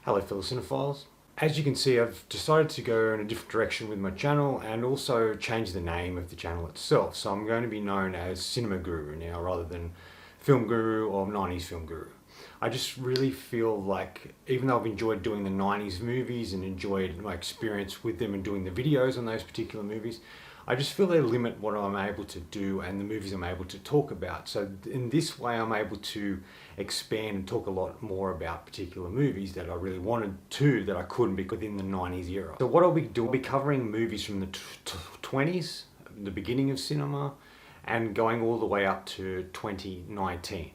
Hello fellow cinephiles. As you can see, I've decided to go in a different direction with my channel and also change the name of the channel itself. So I'm going to be known as Cinema Guru now rather than Film Guru or 90s Film Guru. I just really feel like, even though I've enjoyed doing the 90s movies and enjoyed my experience with them and doing the videos on those particular movies, I just feel they limit what I'm able to do and the movies I'm able to talk about. So in this way, I'm able to expand and talk a lot more about particular movies that I really wanted to, that I couldn't be within the 90s era. So what I'll be doing, I'll be covering movies from the 20s, the beginning of cinema, and going all the way up to 2019.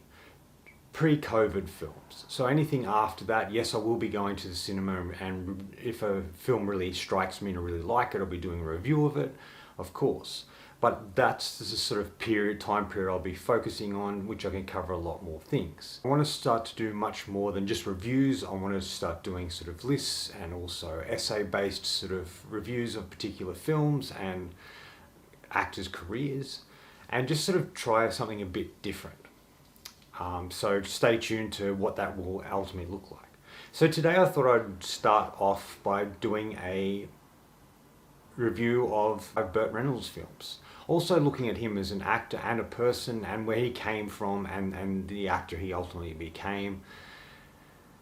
Pre-COVID films. So anything after that, yes, I will be going to the cinema, and if a film really strikes me and I really like it, I'll be doing a review of it, of course. But that's the sort of time period I'll be focusing on, which I can cover a lot more things. I want to start to do much more than just reviews. I want to start doing sort of lists and also essay-based sort of reviews of particular films and actors' careers, and just sort of try something a bit different. So stay tuned to what that will ultimately look like. So today I thought I'd start off by doing a review of Burt Reynolds films. Also looking at him as an actor and a person, and where he came from, and the actor he ultimately became,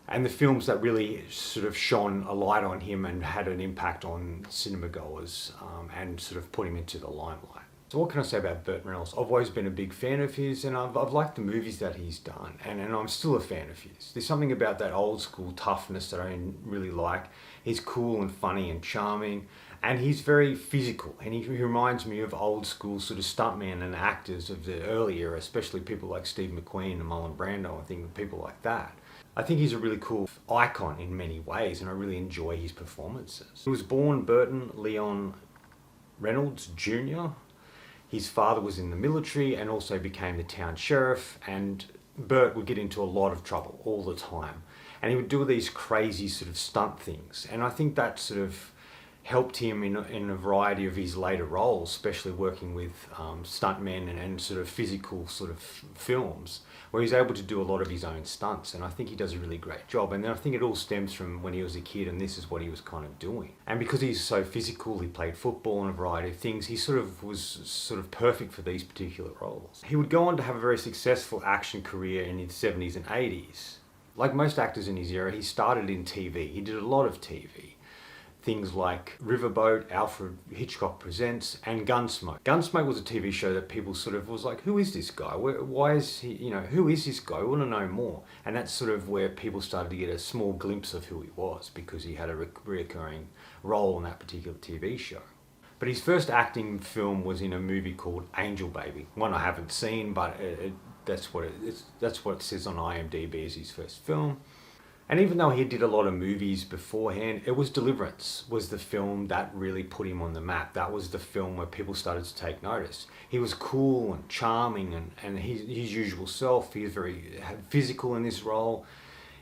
and the films that really sort of shone a light on him and had an impact on cinema goers, and sort of put him into the limelight. So what can I say about Burt Reynolds? I've always been a big fan of his, and I've liked the movies that he's done, and I'm still a fan of his. There's something about that old school toughness that I really like. He's cool and funny and charming, and he's very physical, and he reminds me of old school sort of stuntmen and actors of the early era, especially people like Steve McQueen and Marlon Brando. I think people like that. I think he's a really cool icon in many ways, and I really enjoy his performances. He was born Burton Leon Reynolds Jr. His father was in the military and also became the town sheriff, and Burt would get into a lot of trouble all the time. And he would do these crazy sort of stunt things. And I think that sort of helped him in a variety of his later roles, especially working with stuntmen and sort of physical sort of films, where he's able to do a lot of his own stunts, and I think he does a really great job. And then I think it all stems from when he was a kid, and this is what he was kind of doing. And because he's so physical, he played football and a variety of things, he sort of was sort of perfect for these particular roles. He would go on to have a very successful action career in his 70s and 80s. Like most actors in his era, he started in TV. He did a lot of TV. Things like Riverboat, Alfred Hitchcock Presents, and Gunsmoke. Gunsmoke was a TV show that people sort of was like, who is this guy? Why is he, who is this guy? We want to know more. And that's sort of where people started to get a small glimpse of who he was, because he had a recurring role in that particular TV show. But his first acting film was in a movie called Angel Baby, one I haven't seen, but that's what it says on IMDb as his first film. And even though he did a lot of movies beforehand, it was Deliverance was the film that really put him on the map. That was the film where people started to take notice. He was cool and charming and his usual self. He was very physical in this role.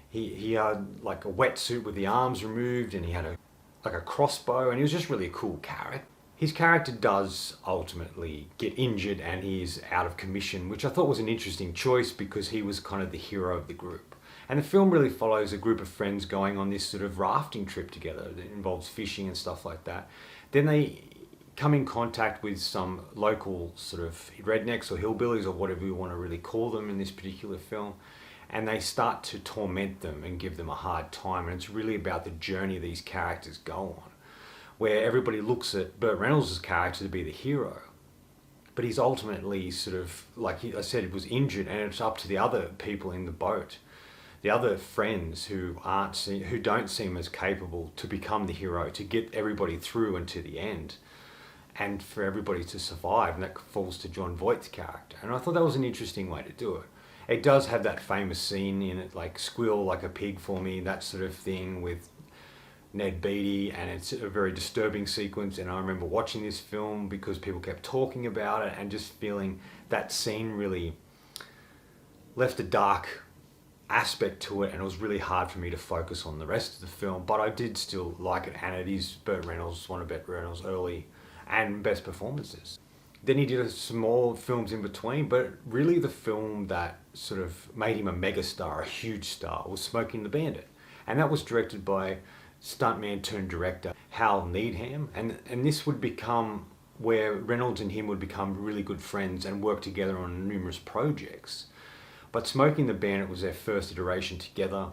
He had like a wetsuit with the arms removed, and he had like a crossbow, and he was just really a cool character. His character does ultimately get injured and he is out of commission, which I thought was an interesting choice because he was kind of the hero of the group. And the film really follows a group of friends going on this sort of rafting trip together that involves fishing and stuff like that. Then they come in contact with some local sort of rednecks or hillbillies or whatever you want to really call them in this particular film. And they start to torment them and give them a hard time. And it's really about the journey these characters go on, where everybody looks at Burt Reynolds' character to be the hero. But he's ultimately sort of, like I said, was injured, and it's up to the other people in the boat, the other friends who don't seem as capable, to become the hero, to get everybody through and to the end, and for everybody to survive. And that falls to John Voight's character. And I thought that was an interesting way to do it. It does have that famous scene in it, like squeal like a pig for me, that sort of thing with Ned Beatty, and it's a very disturbing sequence. And I remember watching this film because people kept talking about it, and just feeling that scene really left a dark aspect to it, and it was really hard for me to focus on the rest of the film, but I did still like it, and it is Burt Reynolds, one of Burt Reynolds' early and best performances. Then he did some more films in between, but really the film that sort of made him a megastar, a huge star, was Smokey and the Bandit. And that was directed by stuntman turned director Hal Needham, and this would become where Reynolds and him would become really good friends and work together on numerous projects. But Smoking the Bandit was their first iteration together,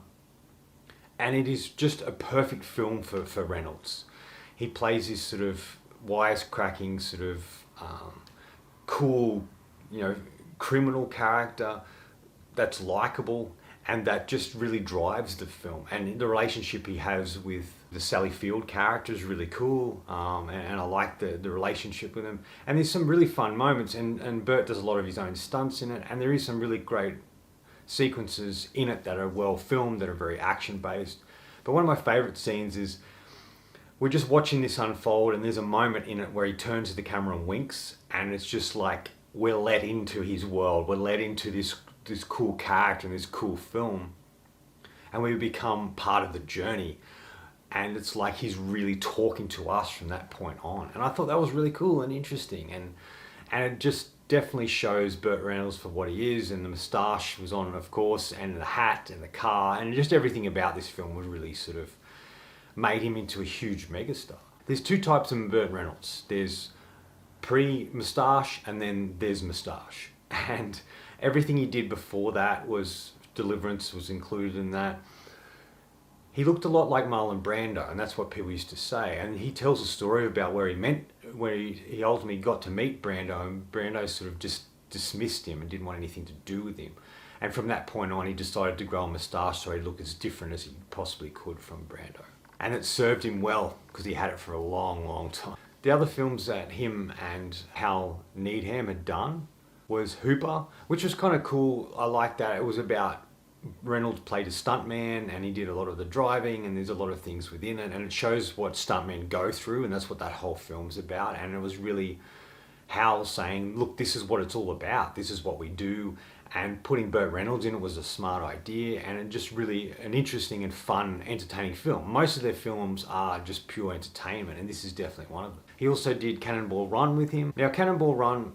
and it is just a perfect film for Reynolds. He plays this sort of wisecracking, sort of cool, criminal character that's likable and that just really drives the film. And the relationship he has with the Sally Field character is really cool, and I like the relationship with him. And there's some really fun moments, and Burt does a lot of his own stunts in it, and there is some really great sequences in it that are well filmed, that are very action based. But one of my favourite scenes is we're just watching this unfold, and there's a moment in it where he turns to the camera and winks, and it's just like we're let into his world, we're let into this cool character and this cool film, and we become part of the journey, and it's like he's really talking to us from that point on. And I thought that was really cool and interesting, and it just definitely shows Burt Reynolds for what he is, and the moustache was on, of course, and the hat and the car, and just everything about this film was really sort of made him into a huge megastar. There's two types of Burt Reynolds. There's pre-moustache, and then there's moustache. And everything he did before that was Deliverance was included in that. He looked a lot like Marlon Brando, and that's what people used to say. And he tells a story about where he ultimately got to meet Brando, and Brando sort of just dismissed him and didn't want anything to do with him. And from that point on, he decided to grow a moustache so he'd look as different as he possibly could from Brando. And it served him well, because he had it for a long, long time. The other films that him and Hal Needham had done was Hooper, which was kind of cool. I liked that. It was about Reynolds played a stuntman, and he did a lot of the driving, and there's a lot of things within it, and it shows what stuntmen go through, and that's what that whole film's about. And it was really Hal saying, look, this is what it's all about, this is what we do, and putting Burt Reynolds in it was a smart idea, and it just really an interesting and fun, entertaining film. Most of their films are just pure entertainment, and this is definitely one of them. He also did Cannonball Run with him. Now, Cannonball Run,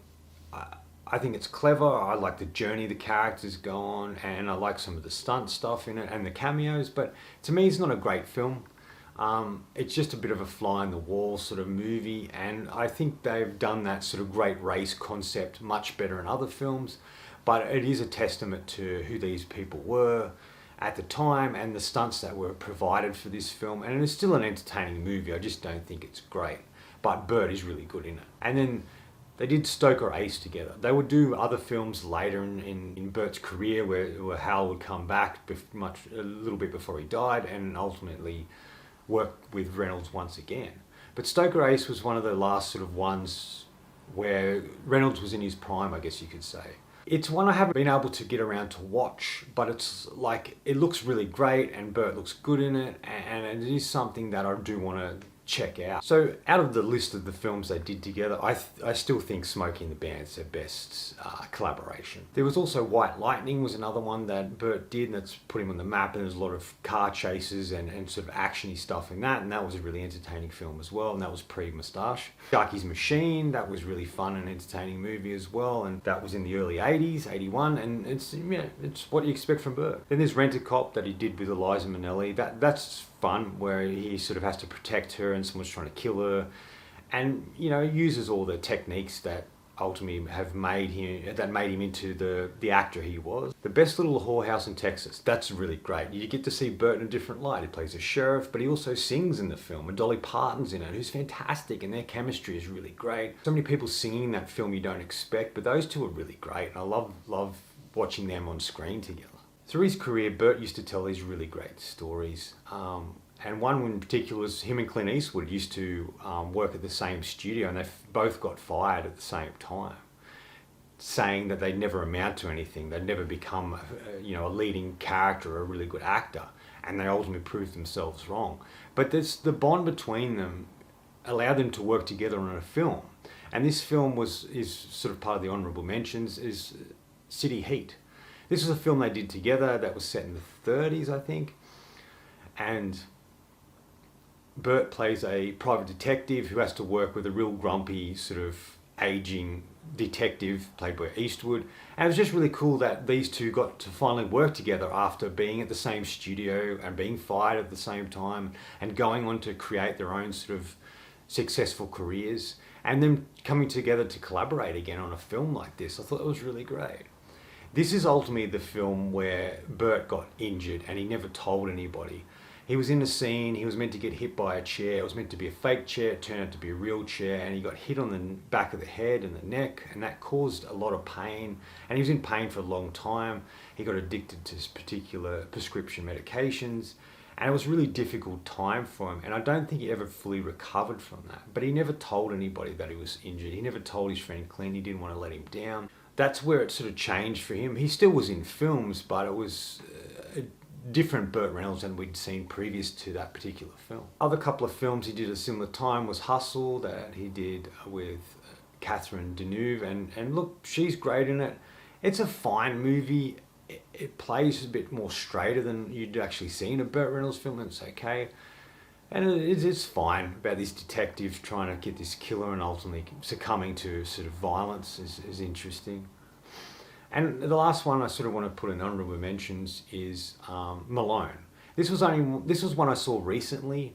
I think it's clever. I like the journey the characters go on, and I like some of the stunt stuff in it and the cameos, but to me it's not a great film. It's just a bit of a fly in the wall sort of movie, and I think they've done that sort of great race concept much better in other films, but it is a testament to who these people were at the time and the stunts that were provided for this film, and it's still an entertaining movie. I just don't think it's great, but Burt is really good in it. And then they did Stoker Ace together. They would do other films later in Burt's career where Hal would come back a little bit before he died, and ultimately work with Reynolds once again. But Stoker Ace was one of the last sort of ones where Reynolds was in his prime, I guess you could say. It's one I haven't been able to get around to watch, but it's like, it looks really great and Burt looks good in it, and it is something that I do want to check out. So out of the list of the films they did together, I still think Smoking the Bandit's their best collaboration. There was also White Lightning was another one that Burt did, and that's put him on the map, and there's a lot of car chases and sort of actiony stuff in that, and that was a really entertaining film as well, and that was pre-moustache. Sharky's Machine, that was really fun and entertaining movie as well, and that was in the early 80s, 81, and it's what you expect from Burt. Then there's Rent-A-Cop that he did with Eliza Minnelli. That's fun, where he sort of has to protect her and someone's trying to kill her, and uses all the techniques that ultimately made him into the actor he was. The Best Little Whorehouse in Texas, that's really great. You get to see Burt in a different light. He plays a sheriff, but he also sings in the film, and Dolly Parton's in it, who's fantastic, and their chemistry is really great. So many people singing in that film you don't expect, but those two are really great, and I love watching them on screen together. Through his career, Burt used to tell these really great stories. And one in particular was him and Clint Eastwood used to work at the same studio, and they both got fired at the same time, saying that they'd never amount to anything. They'd never become a leading character or a really good actor, and they ultimately proved themselves wrong. But the bond between them allowed them to work together on a film. And this film is sort of part of the honourable mentions, is City Heat. This was a film they did together that was set in the 30s, I think. And Burt plays a private detective who has to work with a real grumpy sort of aging detective played by Eastwood. And it was just really cool that these two got to finally work together after being at the same studio and being fired at the same time and going on to create their own sort of successful careers, and them coming together to collaborate again on a film like this. I thought it was really great. This is ultimately the film where Burt got injured and he never told anybody. He was in a scene, he was meant to get hit by a chair. It was meant to be a fake chair, it turned out to be a real chair, and he got hit on the back of the head and the neck, and that caused a lot of pain. And he was in pain for a long time. He got addicted to particular prescription medications, and it was a really difficult time for him. And I don't think he ever fully recovered from that. But he never told anybody that he was injured. He never told his friend Clint. He didn't want to let him down. That's where it sort of changed for him. He still was in films, but it was different Burt Reynolds than we'd seen previous to that particular film. Other couple of films he did at a similar time was Hustle, that he did with Catherine Deneuve, and look, she's great in it. It's a fine movie. It plays a bit more straighter than you'd actually see in a Burt Reynolds film, and it's okay. And it's fine about this detective trying to get this killer and ultimately succumbing to sort of violence is interesting. And the last one I sort of want to put in honourable mentions is Malone. This was one I saw recently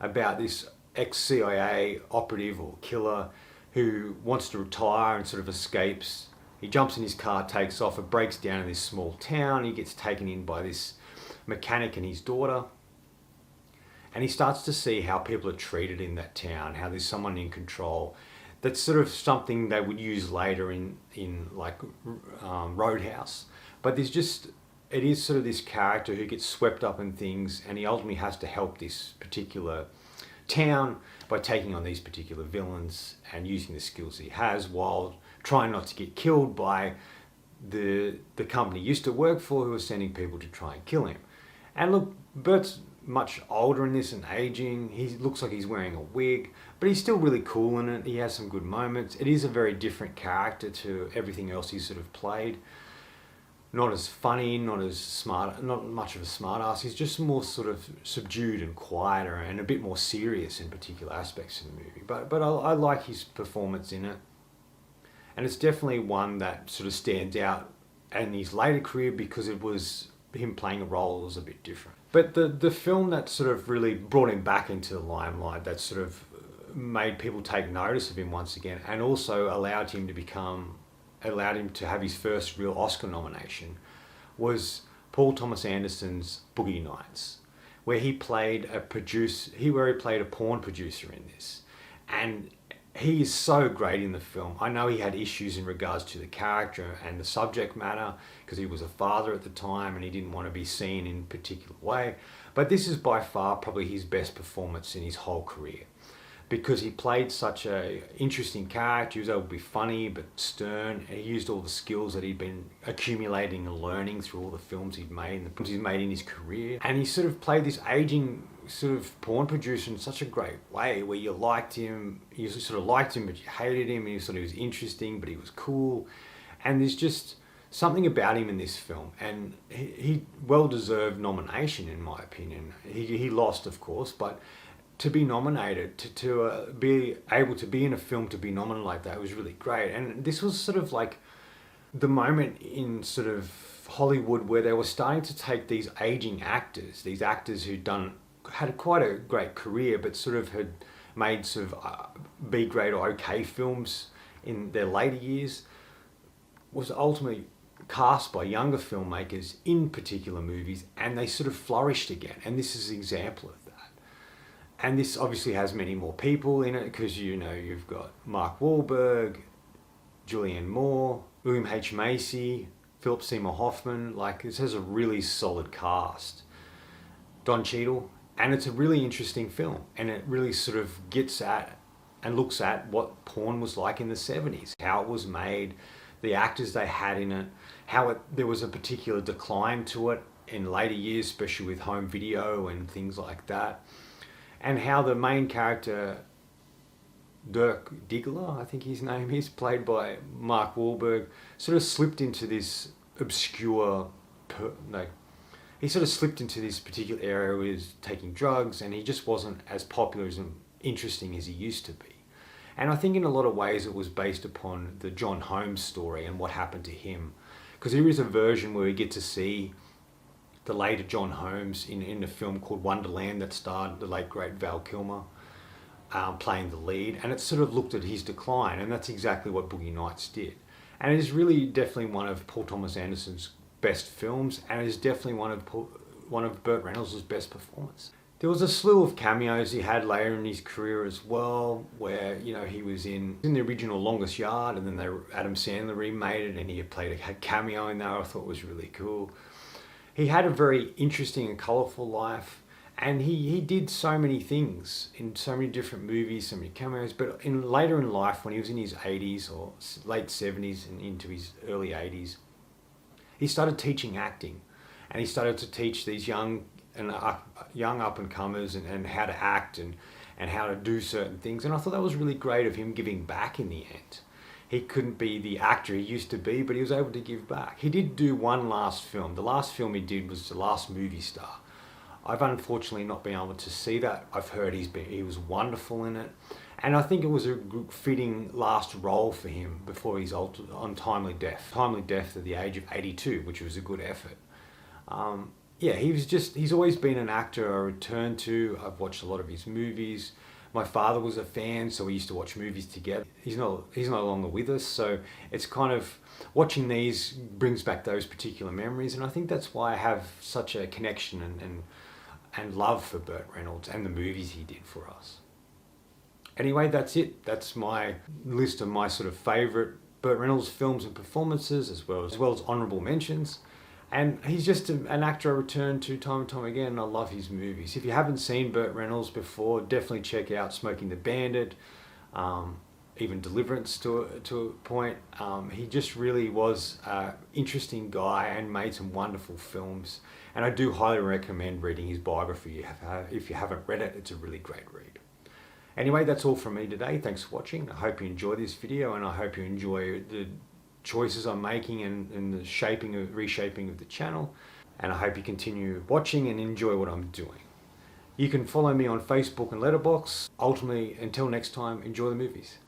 about this ex-CIA operative or killer who wants to retire and sort of escapes. He jumps in his car, takes off, it breaks down in this small town. He gets taken in by this mechanic and his daughter. And he starts to see how people are treated in that town, how there's someone in control. That's sort of something they would use later in like Roadhouse. But it is sort of this character who gets swept up in things, and he ultimately has to help this particular town by taking on these particular villains and using the skills he has while trying not to get killed by the company he used to work for, who was sending people to try and kill him. And look, Burt's much older in this and aging. He looks like he's wearing a wig, but he's still really cool in it. He has some good moments. It is a very different character to everything else he's sort of played. Not as funny, not as smart, not much of a smart ass. He's just more sort of subdued and quieter and a bit more serious in particular aspects of the movie. But I like his performance in it. And it's definitely one that sort of stands out in his later career because it was him playing a role that was a bit different. But the film that sort of really brought him back into the limelight, that sort of made people take notice of him once again, and also allowed him to have his first real Oscar nomination, was Paul Thomas Anderson's Boogie Nights, where he played a porn producer in this. And he is so great in the film. I know he had issues in regards to the character and the subject matter because he was a father at the time and he didn't want to be seen in a particular way. But this is by far probably his best performance in his whole career because he played such a interesting character. He was able to be funny but stern. He used all the skills that he'd been accumulating and learning through all the films he'd made and the films he's made in his career. And he sort of played this aging sort of porn producer in such a great way where you liked him, you sort of liked him but you hated him, and you thought he was interesting but he was cool. And there's just something about him in this film, and he well-deserved nomination in my opinion. He lost, of course, but to be nominated, to be able to be in a film, to be nominated like that was really great. And this was sort of like the moment in sort of Hollywood where they were starting to take these aging actors, these actors who'd had quite a great career but sort of had made sort of B-grade or okay films in their later years, was ultimately cast by younger filmmakers in particular movies, and they sort of flourished again. And this is an example of that. And this obviously has many more people in it because, you know, you've got Mark Wahlberg, Julianne Moore, William H. Macy, Philip Seymour Hoffman. Like, this has a really solid cast. Don Cheadle. And it's a really interesting film. And it really sort of gets at and looks at what porn was like in the 70s, how it was made, the actors they had in it, how there was a particular decline to it in later years, especially with home video and things like that. And how the main character, Dirk Diggler, I think his name is, played by Mark Wahlberg, sort of slipped into this obscure, he sort of slipped into this particular area where he was taking drugs, and he just wasn't as popular as interesting as he used to be. And I think in a lot of ways it was based upon the John Holmes story and what happened to him. Because there is a version where we get to see the later John Holmes in a film called Wonderland that starred the late great Val Kilmer playing the lead, and it sort of looked at his decline, and that's exactly what Boogie Nights did. And it is really definitely one of Paul Thomas Anderson's best films, and it is definitely one of Burt Reynolds' best performances. There was a slew of cameos he had later in his career as well, where he was in the original Longest Yard, and then Adam Sandler remade it, and he played a cameo in there. I thought was really cool. He had a very interesting and colourful life, and he did so many things in so many different movies, so many cameos. But later in life, when he was in his 80s or late 70s and into his early 80s, he started teaching acting, and he started to teach these young up and comers and how to act and how to do certain things. And I thought that was really great of him giving back in the end. He couldn't be the actor he used to be, but he was able to give back. He did do one last film. The last film he did was The Last Movie Star. I've unfortunately not been able to see that. I've heard he was wonderful in it. And I think it was a fitting last role for him before his untimely death. Timely death at the age of 82, which was a good effort. He's always been an actor I return to. I've watched a lot of his movies. My father was a fan, so we used to watch movies together. He's no longer with us, so it's kind of watching these brings back those particular memories, and I think that's why I have such a connection and love for Burt Reynolds and the movies he did for us. Anyway, that's it. That's my list of my sort of favourite Burt Reynolds films and performances, as well as honourable mentions. And he's just an actor I return to time and time again, and I love his movies. If you haven't seen Burt Reynolds before, definitely check out Smoking the Bandit, even Deliverance to a point. He just really was an interesting guy and made some wonderful films. And I do highly recommend reading his biography. If you haven't read it, it's a really great read. Anyway, that's all from me today. Thanks for watching. I hope you enjoy this video, and I hope you enjoy the choices I'm making and the reshaping of the channel, and I hope you continue watching and enjoy what I'm doing. You can follow me on Facebook and Letterboxd. Ultimately, until next time, enjoy the movies.